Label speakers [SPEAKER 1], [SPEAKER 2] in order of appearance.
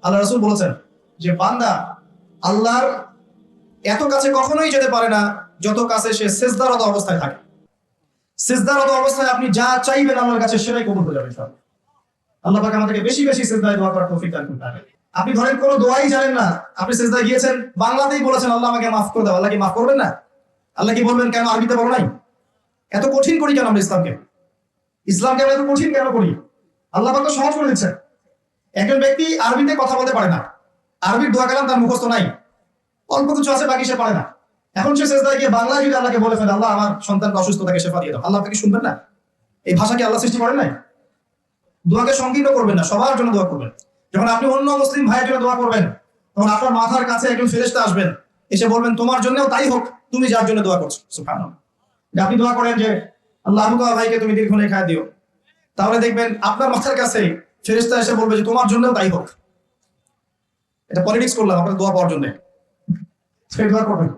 [SPEAKER 1] আল্লাহ রাসূল বলেছেন যে বান্দা আল্লাহর এত কাছে কখনোই যেতে পারে না যত কাছে সে সিজদারত অবস্থায় থাকে। সিজদারত অবস্থায় আপনি যা চাইবেন আল্লাহর কাছে সেটাই কবুল হয়ে যাবে ইনশাআল্লাহ। আল্লাহ পাক আমাদেরকে বেশি বেশি সিজদায় দোয়া করার তৌফিক দান করুন। আপনি ধরেন কোনো দোয়াই জানেন না, আপনি সিজদায় গিয়েছেন, বাংলাতেই বলেছেন আল্লাহ আমাকে মাফ করে দাও, আল্লাহ কি মাফ করবেন না? আল্লাহ কি বলবেন কেন আরবিতে বলো নাই? এত কঠিন করি কেন আমরা ইসলামকে আমরা এত কঠিন কেন করি? আল্লাহ পাক তো সহজ করে দিচ্ছেন। একজন ব্যক্তি আরবিতে কথা বলতে পারে না, আরবির দোয়া কালাম তার মুখস্থ নাই, অল্প কিছু আছে বাকি সে পারে না। এখন সে সিজদায় গিয়ে বাংলায় যদি আল্লাহকে বলে ফেলে আল্লাহ আমার সন্তানকে অসুস্থ, তাকে শেফা দিয়ে দাও, আল্লাহ আপনাকে শুনবেন না? এই ভাষা কি আল্লাহ সৃষ্টি করেন নাই? দোয়াকে সংকীর্ণ করবেন না, সবার জন্য দোয়া করবেন। যখন আপনি অন্য মুসলিম ভাইয়ের জন্য দোয়া করবেন তখন আপনার মাথার কাছে একজন ফেরেশতা আসবেন, এসে বলবেন তোমার জন্যও তাই হোক, তুমি যার জন্য দোয়া করছো। সুবহানাল্লাহ। আপনি দোয়া করেন যে আল্লাহ আমুকা ভাইকে তুমি দীর্ঘ নেখায় দিও, তাহলে দেখবেন আপনার মাথার কাছে ফেরেশতা এসে বলবে যে তোমার জন্যও তাই হোক। এটা পলিটিক্স করলাম আপনার দোয়া পাওয়ার জন্য, সেই দোয়া করবেন।